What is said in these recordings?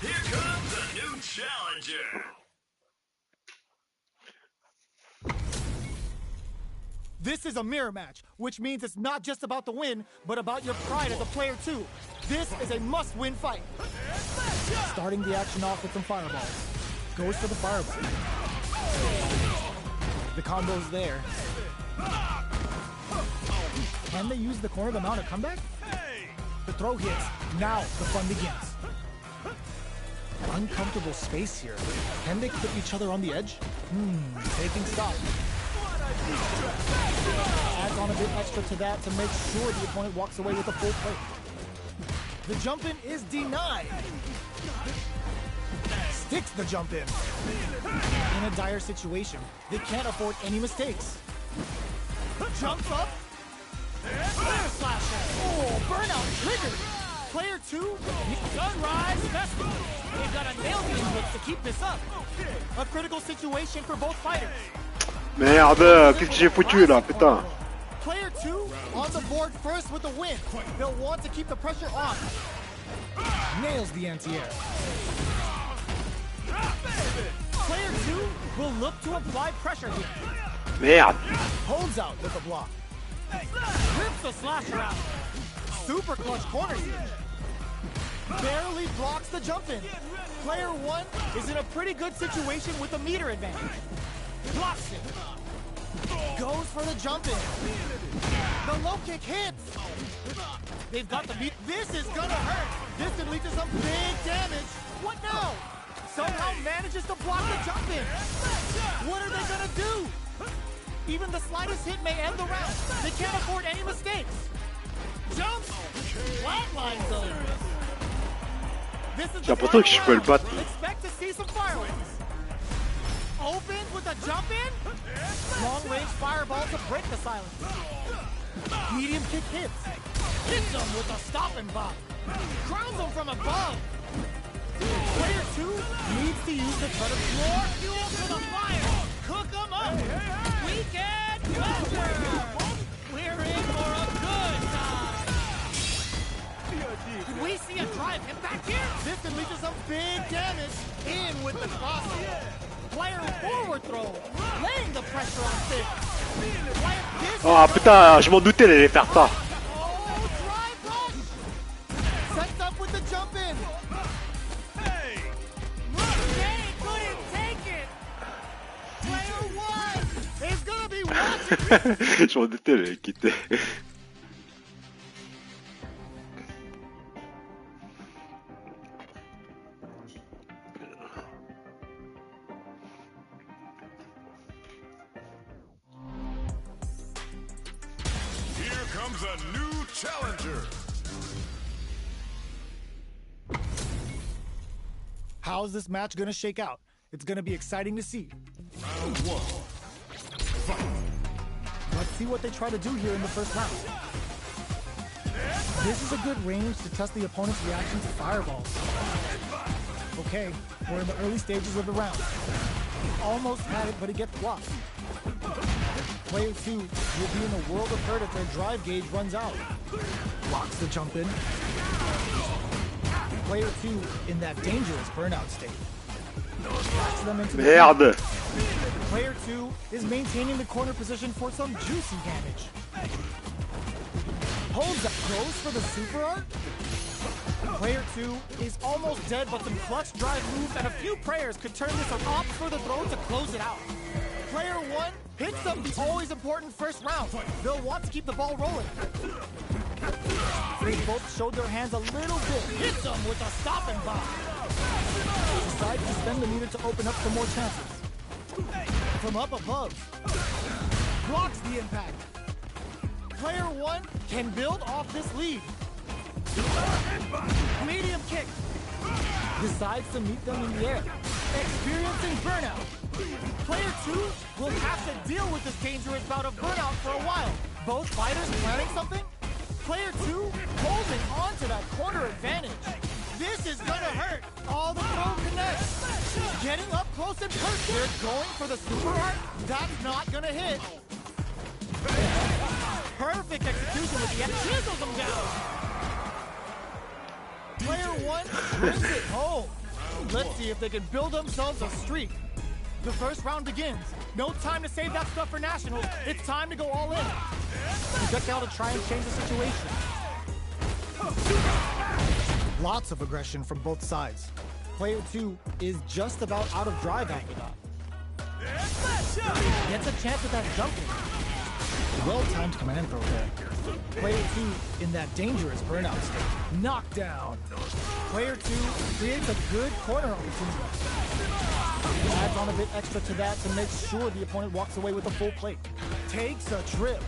Here comes a new challenger. This is a mirror match, which means it's not just about the win, but about your pride as a player too. This is a must-win fight. Starting the action off with some fireballs. Goes for the fireball. The combo's there. Can they use the corner to mount a comeback? The throw hits. Now the fun begins. Uncomfortable space here. Can they put each other on the edge? Taking stock. Adds on a bit extra to that to make sure the opponent walks away with a full plate. The jump in is denied. Sticks the jump in. In a dire situation, they can't afford any mistakes. Jumps up. Flare slasher. Oh, burnout triggered. Player 2, Sunrise Festival. They've got a nail beating blitz to keep this up. A critical situation for both fighters. Merde, qu'est-ce que j'ai foutu là, putain. Player 2 on the board first with the win. They'll want to keep the pressure on. Nails the anti-air. Player 2 will look to apply pressure here. Merde. Holds out with a block. Rips the slasher out. Super clutch corners here. Barely blocks the jump in. Player 1 is in a pretty good situation with a meter advantage. Blocks it. Goes for the jump in. The low kick hits. They've got the meat. This is gonna hurt. This could lead to some big damage. What now? Somehow manages to block the jump in. What are they gonna do? Even the slightest hit may end the round. They can't afford any mistakes. Jumps. Flatlines them. This is J'ai l'impression que je peux le battre. Expect to see some fireworks. Opens with a jump in. Long range fireball to break the silence. Medium kick hits. Hits him with a stop and bop. Crowns him from above. Player 2 needs to use the cutter. More fuel to the fire. Cook him up. Weekend Buster. We're in for a good time. Did we see a drive impact here? This can lead to some big damage. In with the cross. Player forward throw. Laying the pressure on Philippe. Oh putain, je m'en doutais d'aller faire ça. Oh, drive rush. Sets up with the jump in. Hey, couldn't take it. Player 1 is gonna be watching. Je m'en doutais d'aller quitter. A new challenger. How's this match gonna shake out? It's gonna be exciting to see. Round 1. Fight. Let's see what they try to do here in the first round. This is a good range to test the opponent's reaction to fireballs. Okay, we're in the early stages of the round. Almost had it, but it gets blocked. Player 2 will be in a world of hurt if their drive gauge runs out. Blocks the jump in. Player 2 in that dangerous burnout state. Backs them into the Merde. Player 2 is maintaining the corner position for some juicy damage. Holds up, goes for the super art. Player 2 is almost dead, but some clutch drive moves and a few prayers could turn this or opt for the throw to close it out. Player 1 hits up the always important first round. They'll want to keep the ball rolling. They both showed their hands a little bit. Hits them with a stop and bomb. Decides to spend the meter to open up some more chances. From up above. Blocks the impact. Player 1 can build off this lead. Medium kick. Decides to meet them in the air. Experiencing burnout. Player 2 will have to deal with this dangerous bout of burnout for a while. Both fighters planning something? Player 2 holding on to that corner advantage. This is gonna hurt. All the throw connects. Getting up close and personal. They're going for the super art. That's not gonna hit. Perfect execution with the F. Chisels him down. Player 1 brings it home. Let's see if they can build themselves a streak. The first round begins. No time to save that stuff for nationals. It's time to go all in. Projectile to try and change the situation. Lots of aggression from both sides. Player 2 is just about out of drive after that. Gets a chance with that jumping. Well-timed command throw there. Player 2 in that dangerous burnout state. Knockdown. Player 2 creates a good corner opportunity. Adds on a bit extra to that to make sure the opponent walks away with a full plate. Takes a trip.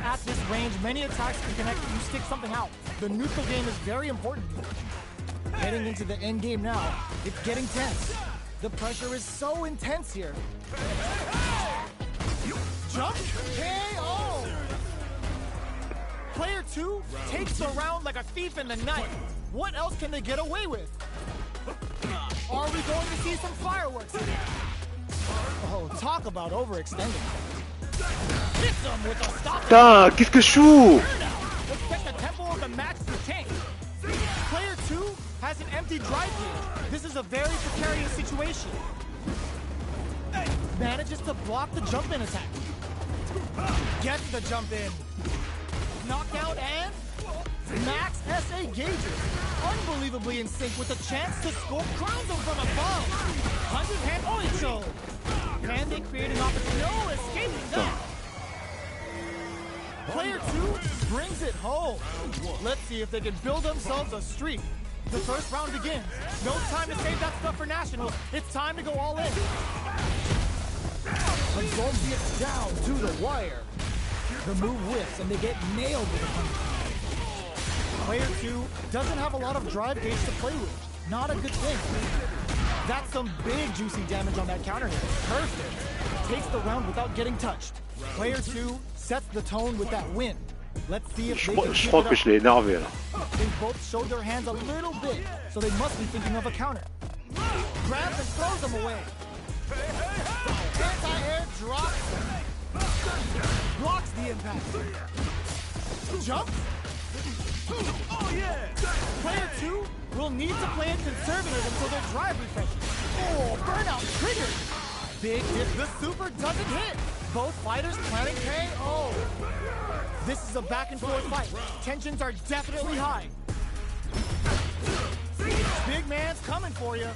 At this range, many attacks can connect if you stick something out. The neutral game is very important here. Heading into the end game now, it's getting tense. The pressure is so intense here. Jump KO! Player 2 takes the round like a thief in the night. What else can they get away with? Are we going to see some fireworks here? Oh, talk about overextending. Hits him with a stop. Putain, qu'est-ce que je fous? Expect the tempo of the match to change. Player 2 has an empty drive here. This is a very precarious situation. Manages to block the jump-in attack. Gets the jump-in. Knockdown and max SA gauges. Unbelievably in sync with a chance to score. Crowns him from above. 100-hand oicho. Can they create an opportunity? No escaping that. Player 2 brings it home. Let's see if they can build themselves a streak. The first round begins. No time to save that stuff for nationals. It's time to go all in. Absorbs it down to the wire. The move whiffs and they get nailed with a punch. Player 2 doesn't have a lot of drive gauge to play with. Not a good thing. That's some big juicy damage on that counter hit. Perfect. Takes the round without getting touched. Player 2 sets the tone with that win. Let's see if they can Je crois que je l'ai énervé là. They both showed their hands a little bit, so they must be thinking of a counter. Grabs and throws them away. Anti-air drops them. Blocks the impact. Jump. Oh yeah! Player 2 will need to play it conservative until their drive refreshes. Oh, burnout triggered! Big hit, the super doesn't hit! Both fighters planning KO. This is a back and forth fight. Tensions are definitely high. Big man's coming for you.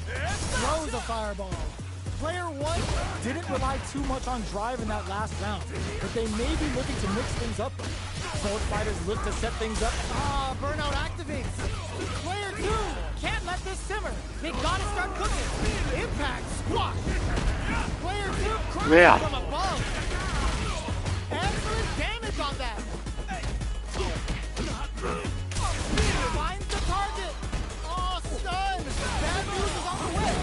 Throws a fireball. Player 1 didn't rely too much on drive in that last round, but they may be looking to mix things up. Both fighters look to set things up. Ah, burnout activates. Player 2 can't let this simmer. They gotta start cooking. Impact squash. Player 2 crushes from above. Excellent damage on that. Finds the target. Oh, stun. Bad news is on the way.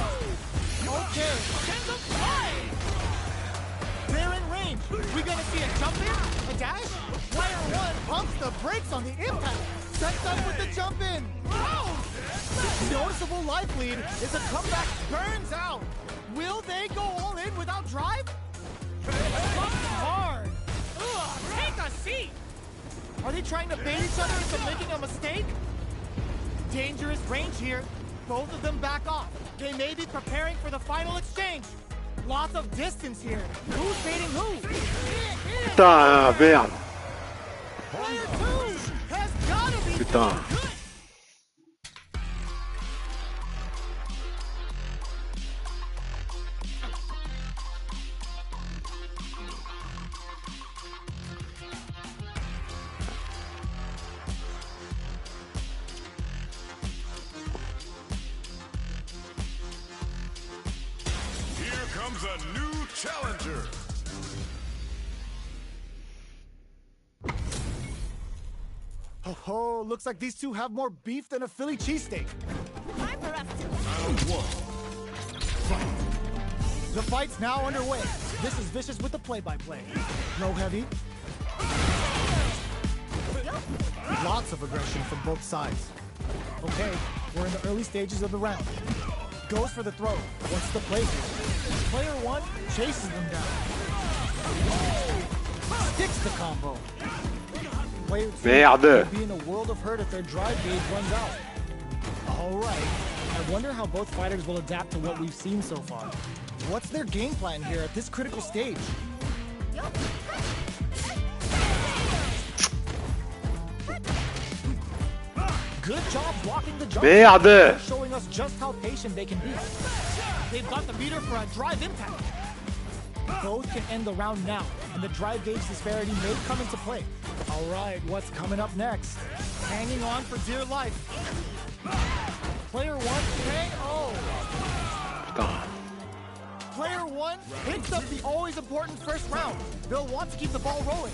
Okay, sends them flying. They're in range. We gonna see a jump in? A dash? Player 1 pumps the brakes on the impact. Sets up with the jump in. Oh! Noticeable life lead as the comeback burns out. Will they go all in without drive? Pumped hard. Ugh, take a seat. Are they trying to bait each other into making a mistake? Dangerous range here. Both of them back off. They may be preparing for the final exchange. Lots of distance here. Who's baiting who? Putain, merde. Player 2 has gotta be Putain. good. Comes a new challenger. Oh, looks like these two have more beef than a Philly cheesesteak. Round 1. Fight. The fight's now underway. This is Vicious with the play-by-play. No heavy. Lots of aggression from both sides. Okay, we're in the early stages of the round. Goes for the throw. What's the play here? Player 1 chases them down. Sticks the combo. Player 2 will be in a world of hurt if their drive gauge runs out. All right. I wonder how both fighters will adapt to what we've seen so far. What's their game plan here at this critical stage? Good job blocking the jump. Merde! Showing us just how patient they can be. They've got the meter for a drive impact. Both can end the round now, and the drive gauge disparity may come into play. All right, what's coming up next? Hanging on for dear life. Player one, KO. Player one picks up the always important first round. They'll want to keep the ball rolling.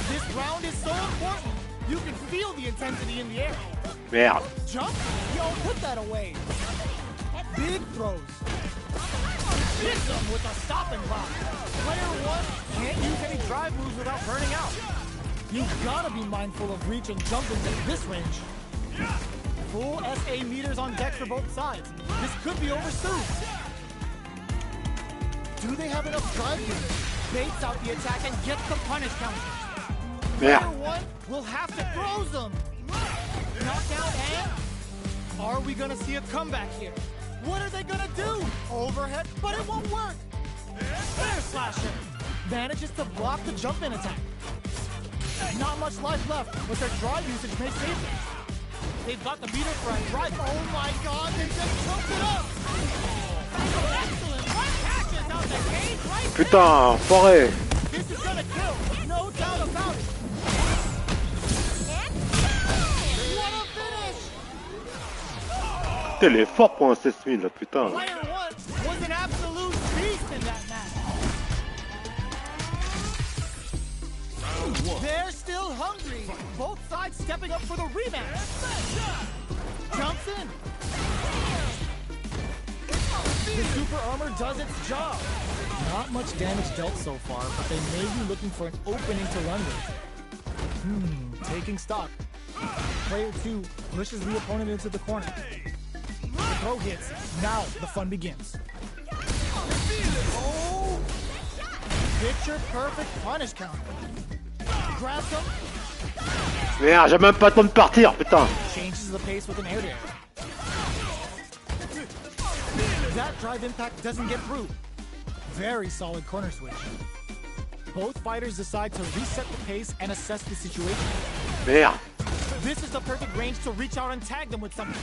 This round is so important. You can feel the intensity in the air. Merde. Jump? Yo, put that away. Big throws. Hits them with a stop and block. Player one can't use any drive moves without burning out. You've got to be mindful of reach and jumping at this range. Full SA meters on deck for both sides. This could be over soon. Do they have enough drive moves? Baits out the attack and gets the punish counter. Player one will have to throw them. Knockout and... Are we gonna see a comeback here? What are they gonna do? Overhead, but it won't work. Air slasher manages to block the jump-in attack. Not much life left, but their drive usage may save them. They've got the meter for a drive. Oh my God, they just choked it up. Excellent. One catches out the gate right there. Putain, forêt. This is gonna kill, no doubt about it. What a finish! Putain, il est fort pour un 16 000 là, putain. Player one was an absolute beast in that match. They're still hungry. Both sides stepping up for the rematch. Jumps in. The super armor does its job. Not much damage dealt so far, but they may be looking for an opening to run with. Taking stock. Player 2 pushes the opponent into the corner. The throw hits. Now the fun begins. Oh! Picture perfect punish counter. Grabs him. Merde, j'ai même pas le temps de partir, putain. Changes the pace with an air dare. That drive impact doesn't get through. Very solid corner switch. Both fighters decide to reset the pace and assess the situation. Merde. This is the perfect range to reach out and tag them with something.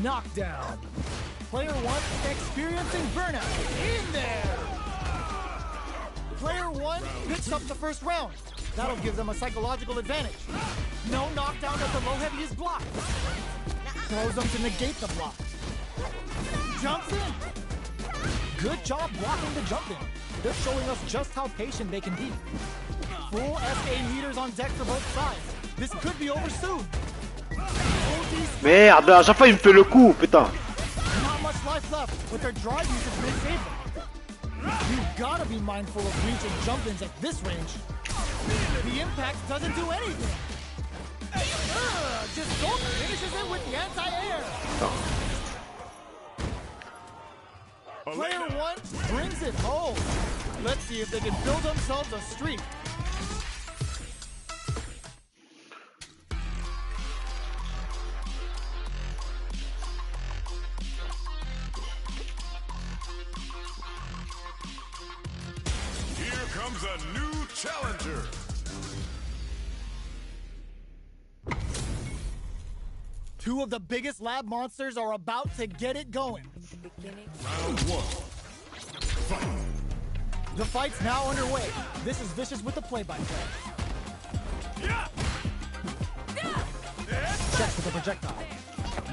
Knockdown. Player one experiencing burnout. In there. Player one picks up the first round. That'll give them a psychological advantage. No knockdown as the low heavy is blocked. Throws them to negate the block. Jumps in. Good job blocking the jump in. They're showing us just how patient they can be. Full SA meters on deck for both sides. This could be over soon. Merde, à chaque fois il me fait le coup, putain. Not much life left, but their drive usage may save them. You've got to be mindful of reach and jump-ins at this range. The impact doesn't do anything. Just go finishes it with the anti-air. Player one brings it home. Let's see if they can build themselves a streak. Here comes a new challenger. Two of the biggest lab monsters are about to get it going. Round one. Fight. The fight's now underway. This is Vicious with the play-by-play. Checks with the projectile.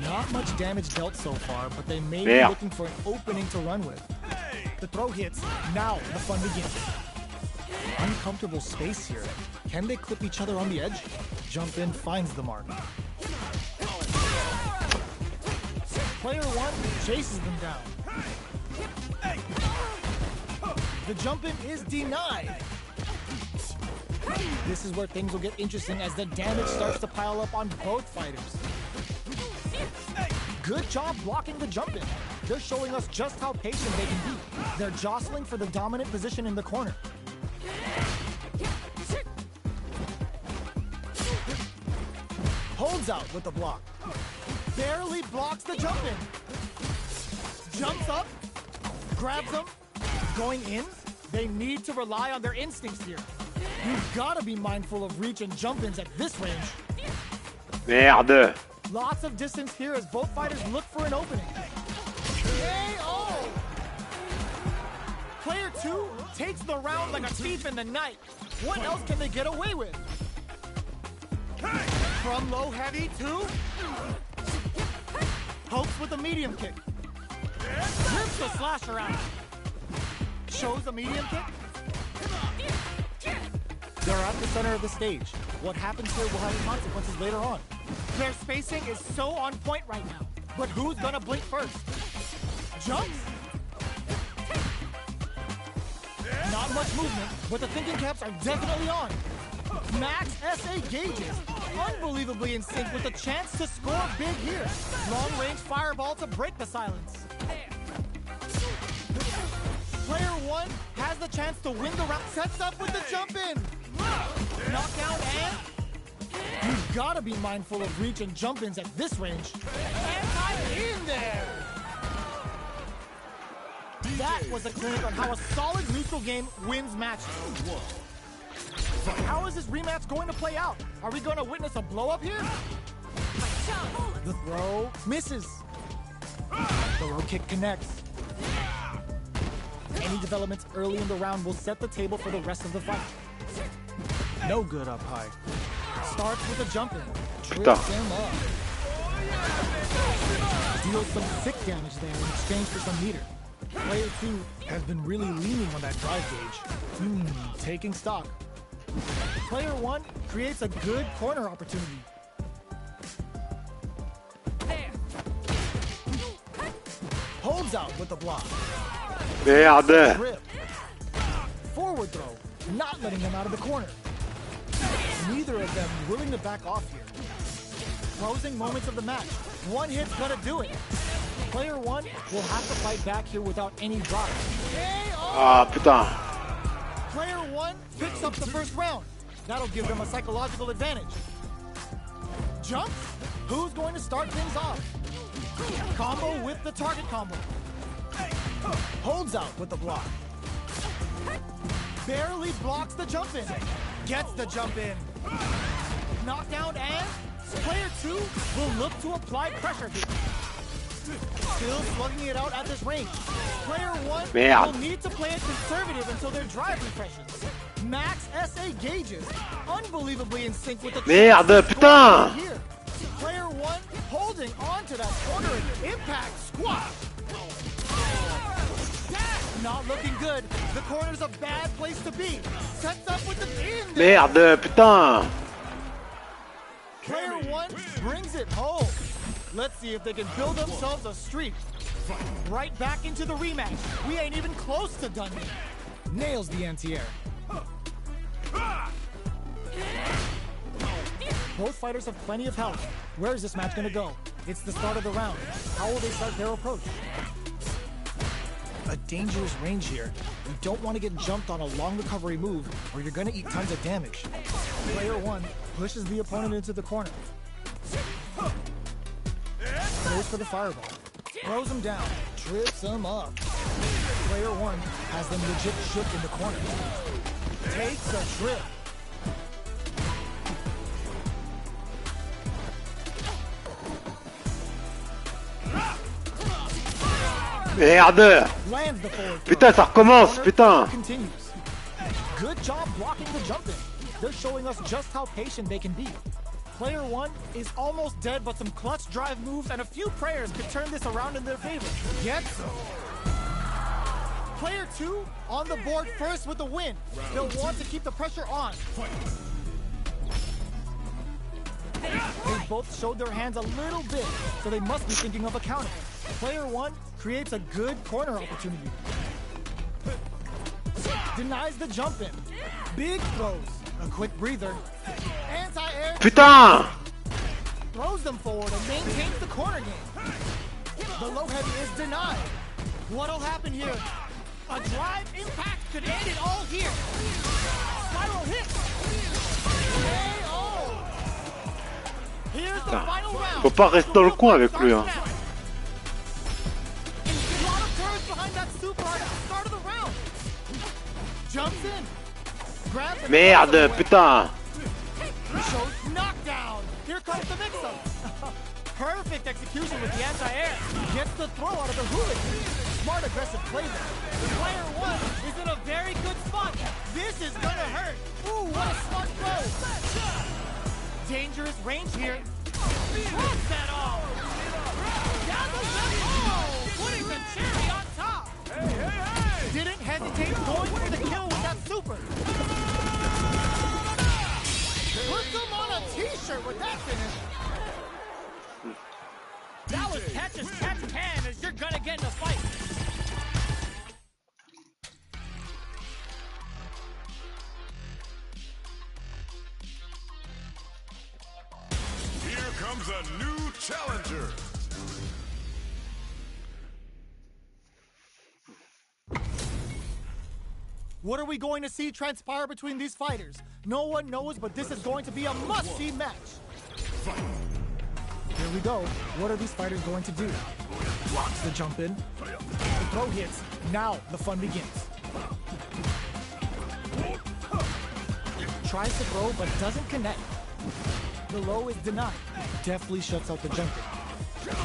Not much damage dealt so far, but they may be looking for an opening to run with. The throw hits. Now the fun begins. Uncomfortable space here. Can they clip each other on the edge? Jump in finds the mark. Player one chases them down. The jump in is denied. This is where things will get interesting as the damage starts to pile up on both fighters. Good job blocking the jump in. They're showing us just how patient they can be. They're jostling for the dominant position in the corner. Holds out with the block. Barely blocks the jump in. Jumps up, grabs them, going in. They need to rely on their instincts here. You've got to be mindful of reach and jump-ins at this range. Merde. Lots of distance here as both fighters look for an opening. KO! Player 2 takes the round like a thief in the night. What else can they get away with? From low heavy to hopes with a medium kick. Rips the slasher out. Shows a medium kick. They're at the center of the stage. What happens here will have consequences later on. Their spacing is so on point right now. But who's gonna blink first? Jumps? Not much movement, but the thinking caps are definitely on. Max SA gauges, unbelievably in sync with the chance to score big here. Long-range fireball to break the silence. Player 1 has the chance to win the round. Sets up with the jump in. Knockdown and you've got to be mindful of reach and jump-ins at this range. And I'm in there. That was a clinic on how a solid neutral game wins matches. How is this rematch going to play out? Are we going to witness a blow-up here? The throw misses. The low kick connects. Any developments early in the round will set the table for the rest of the fight. No good up high. Starts with a jump in. Trips him up. Deals some sick damage there in exchange for some meter. Player 2 has been really leaning on that drive gauge. Taking stock. Player 1 creates a good corner opportunity. Holds out with the block. Merde. Grip. Forward throw, not letting them out of the corner. Neither of them willing to back off here. Closing moments of the match. One hit's gonna do it. Player 1 will have to fight back here without any drive. Ah, putain. Player 1 picks up the first round. That'll give them a psychological advantage. Jump? Who's going to start things off? Combo with the target combo. Holds out with the block. Barely blocks the jump in. Gets the jump in. Knockdown and player 2 will look to apply pressure here. Still slugging it out at this range. Player 1 will need to play it conservative until their drive refreshes. Max SA gauges, unbelievably in sync with the Merde, putain! Here. Player 1 holding on to that corner impact squat. Not looking good. The corner's a bad place to be. Sets up with the in there. Merde, putain! Player 1 brings it home. Let's see if they can build themselves a streak. Right back into the rematch. We ain't even close to done yet. Nails the anti-air. Both fighters have plenty of health. Where is this match gonna go? It's the start of the round. How will they start their approach? A dangerous range here. You don't want to get jumped on a long recovery move or you're gonna eat tons of damage. Player 1 pushes the opponent into the corner. Goes for the fireball. Throws him down. Trips him up. Player 1 has them legit shook in the corner. Takes a trip. Merde! Lands the forward throw. Putain, ça recommence, putain! Continues. Good job blocking the jump in. They're showing us just how patient they can be. Player 1 is almost dead, but some clutch drive moves and a few prayers could turn this around in their favor. Gets them. Player 2 on the board first with the win. They'll want to keep the pressure on. They both showed their hands a little bit, so they must be thinking of a counter. Player 1 creates a good corner opportunity. Denies the jump in. Big throws. A quick breather. Anti-air. Putain! Throws them forward and maintains the corner game. The low heavy is denied. What'll happen here? A drive impact could end it all here. Spiral hit. KO. Here's the final round. Faut pas rester dans le coin avec lui, hein. Merde, putain. Here comes the mix-up. Perfect execution with the anti-air. Gets the throw out of the hooligan. Smart, aggressive play there. Player one is in a very good spot. This is gonna hurt. Ooh, what a smart throw. Dangerous range here. Drops that all. Down the left. Oh, putting the cherry on top. Hey. Didn't hesitate going for the kill with that super. Puts him on a t-shirt with that finish. That was catch as catch can as you're gonna get in a fight. Here comes a new challenger. What are we going to see transpire between these fighters? No one knows, but this is going to be a must-see match. Here we go. What are these fighters going to do? Blocks the jump in. The throw hits. Now the fun begins. Tries to throw, but doesn't connect. The low is denied. Deftly shuts out the jump in.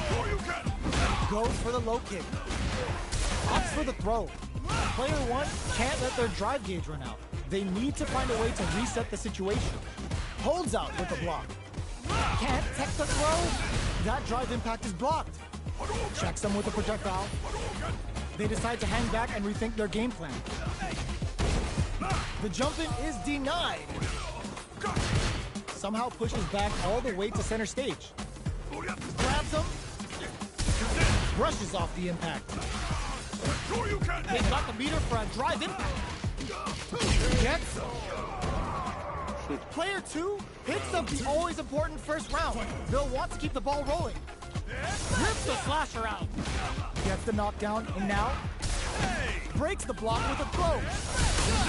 Goes for the low kick. Opts for the throw. Player one can't let their drive gauge run out. They need to find a way to reset the situation. Holds out with a block. Can't tech the throw. That drive impact is blocked. Checks them with a projectile. They decide to hang back and rethink their game plan. The jump-in is denied. Somehow pushes back all the way to center stage. Grabs him. Brushes off the impact. They got the meter for a drive impact. Gets him. Player two picks up the always important first round. They'll want to keep the ball rolling. Rips the slasher out. Gets the knockdown, and now breaks the block with a throw.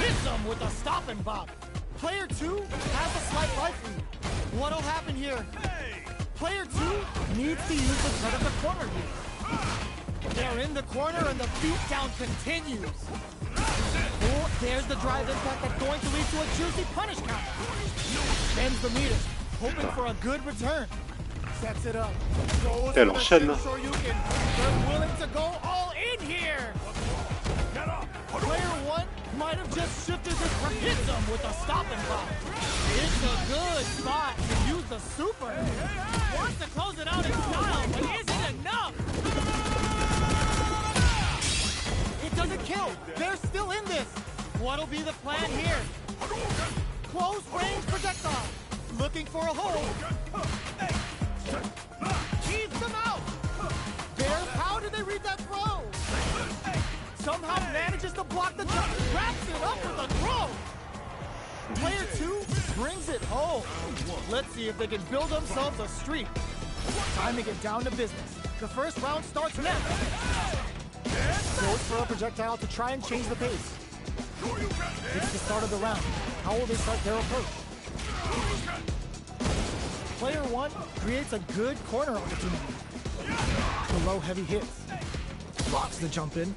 Hits him with a stop and bop. Player two has a slight life lead. What'll happen here? Player two needs to use the threat of the corner here. They're in the corner and the beatdown continues. Oh, there's the drive impact that's going to lead to a juicy punish counter. Bends the meter, hoping for a good return. Sets it up. Elle enchaîne. They're willing to go all in here. Player one might have just shifted this from hits him with a stop and pop. It's a good spot to use the super. Wants to close it out in style, but is it enough? It doesn't kill. They're still in this. What'll be the plan here? Close range projectile. Looking for a hole. Eats them out. Bears, how did they read that throw? Somehow manages to block the jump. Wraps it up with a throw. Player two brings it home. Let's see if they can build themselves a streak. Time to get down to business. The first round starts now. Goes for a projectile to try and change the pace. It's the start of the round. How will they start their approach? Player one creates a good corner opportunity. The low heavy hits. Blocks the jump in.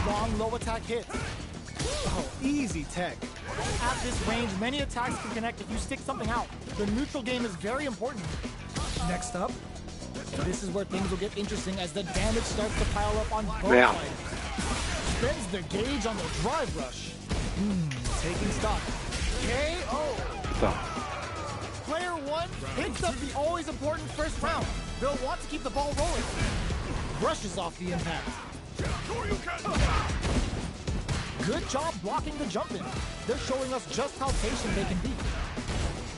Long low attack hits. Oh, easy tech. At this range, many attacks can connect if you stick something out. The neutral game is very important. Next up, this is where things will get interesting as the damage starts to pile up on both fighters. Spends the gauge on the drive rush. Taking stock. KO. Player one picks up the always important first round. They'll want to keep the ball rolling. Brushes off the impact. Good job blocking the jump in. They're showing us just how patient they can be.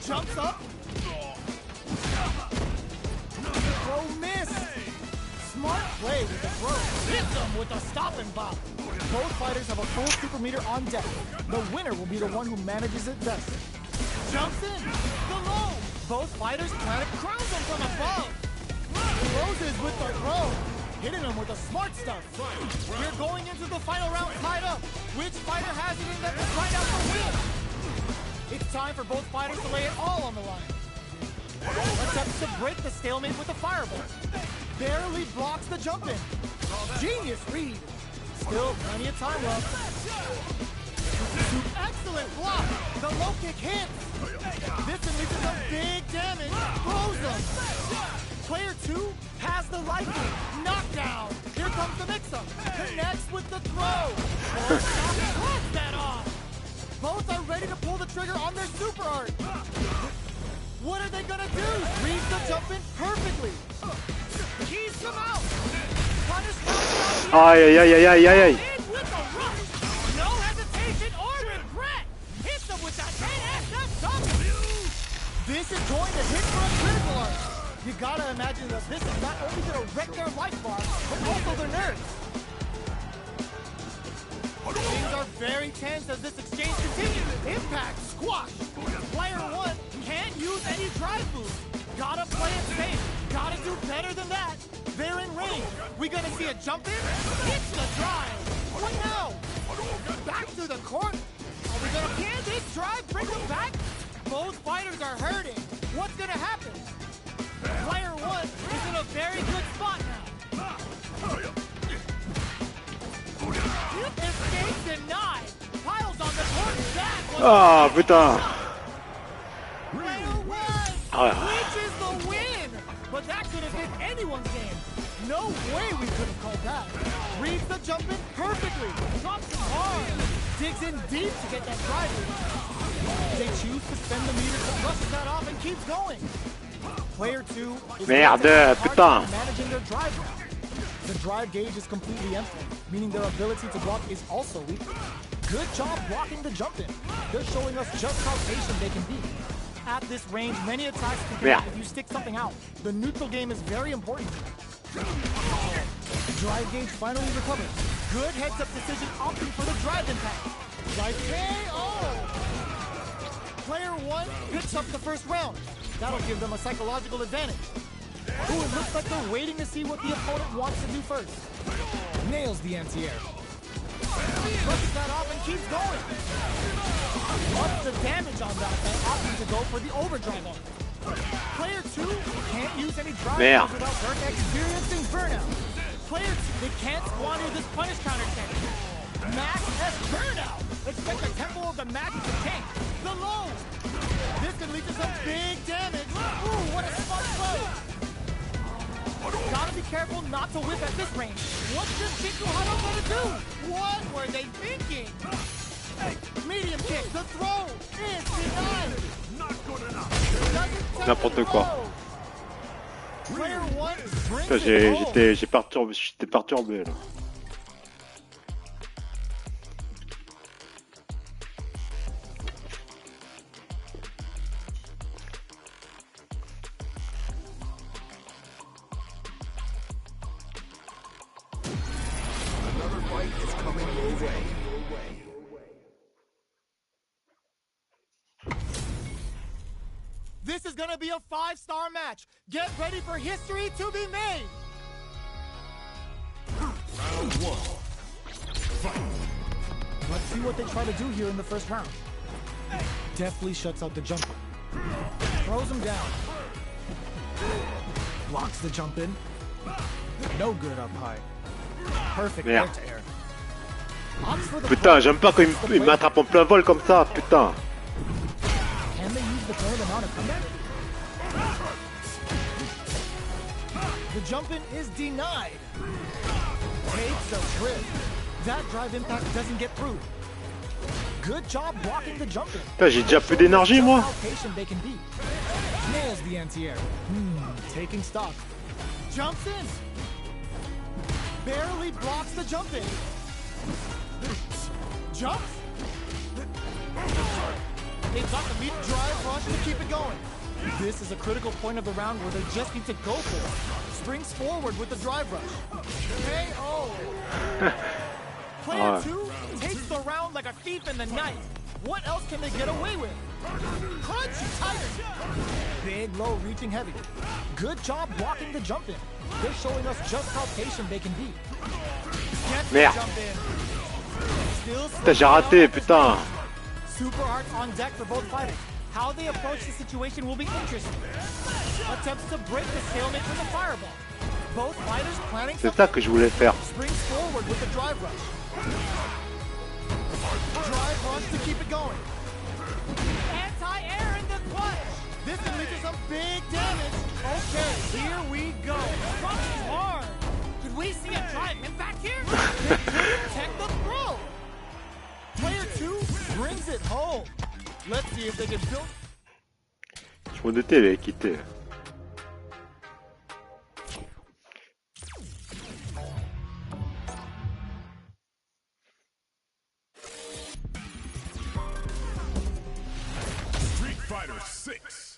Jumps up. Throw miss. Smart play with the throw. Hits them with a stop and bop. Both fighters have a full super meter on deck. The winner will be the one who manages it best. Jumps in. The low. Both fighters try to crown them from above. Closes with the throw. Hitting them with the smart stuff. We're going into the final round tied up. Which fighter has it in them to find out the win? It's time for both fighters to lay it all on the line. Attempts to break the stalemate with the fireball. Barely blocks the jump in. Genius read. Still plenty of time left. Excellent block. The low kick hits. This unleashes some big damage. Throws them. Player 2 has the lightning. Knockdown. Here comes the mix-up. Connects with the throw. Blocks that off. Both are ready to pull the trigger on their super art. What are they gonna do? Reads the jump in perfectly. Keys them out. Punish Aïe, aïe, aïe, aïe, aïe, aïe. with a rush. No hesitation or regret. Hit them with that 10SF jump. This is going to hit for a critical art. You gotta imagine that this is not only gonna wreck their life bar, but also their nerves. Things are very tense as this exchange continues. Impact, squash. Player 1 can't use any drive boost. Gotta play it safe. Gotta do better than that. They're in range. We gonna see a jump in? It's the drive. What now? Back to the court. Are we gonna can this drive bring them back? Both fighters are hurting. What's gonna happen? Player 1 is in a very good spot now. Escape denied. Piles on the court. That was Ah, putain. Player 1 reaches the win. But that could have hit anyone's game. No way we could have called that. Reads the jump in perfectly. Drops it hard. Digs in deep to get that drive in. They choose to spend the meter to rush that off and keeps going. Player 2 is Merde, putain. managing their drive. The drive gauge is completely empty, meaning their ability to block is also weak. Good job blocking the jump in. They're showing us just how patient they can be. At this range, many attacks can connect if you stick something out. The neutral game is very important. Drive gauge finally recovers. Good heads-up decision opting for the drive impact. Like KO! Player 1 picks up the first round. That'll give them a psychological advantage. Ooh, it looks like they're waiting to see what the opponent wants to do first. Nails the anti-air. Brushes that off and keeps going. What's the damage on that by opting to go for the overdrive on? Player 2 can't use any drive without experiencing burnout. Player 2, they can't squander this punish counter technique. Max S burnout. Expect the tempo of the match to tank. The low. This could lead to some big damage. Ooh, what a smart play. Gotta be careful not to whip at this range. What's this Jacq gonna do? What were they thinking? Medium kick, the throw is denied. Not good enough. N'importe quoi. Player 1 brings Putain, j'étais perturbé là. This is gonna be a 5-star match. Get ready for history to be made. Round 1. Fight. Let's see what they try to do here in the first round. Deftly shuts out the jumper. Throws him down. Blocks the jump in. No good up high. Perfect air to air. Opts for the Putain, j'aime pas quand il m'attrape en plein vol comme ça, putain. Can they use the current amount of comeback? The jump in is denied. Takes a trip. That drive impact doesn't get through. Good job blocking the jump in. Putain, j'ai déjà plus d'énergie moi. How patient they can be. Nails the anti-air. Taking stock. Jumps in. Barely blocks the jump in. Jumps. They've got the meat drive rush to keep it going. This is a critical point of the round where they just need to go for it. Springs forward with the drive rush. KO. Player 2 takes the round like a thief in the night. What else can they get away with? Crunchy tighter. Big low reaching heavy. Good job blocking the jump in. They're showing us just how patient they can be. Merde. Still Putain, j'ai raté, putain. Super arts on deck for both fighters. How they approach the situation will be interesting. Attempts to break the stalemate with a fireball. Both fighters planning C'est ça que je voulais faire. springs forward with the drive rush. Drive rush to keep it going. Anti-air in the clutch. This unleashes some big damage. Okay, here we go. Fucking hard. Could we see a drive hit back here? Protect the throw. Player 2 brings it home. Let's see if they can build. Je m'en doutais, elle allait quitter. Street Fighter 6.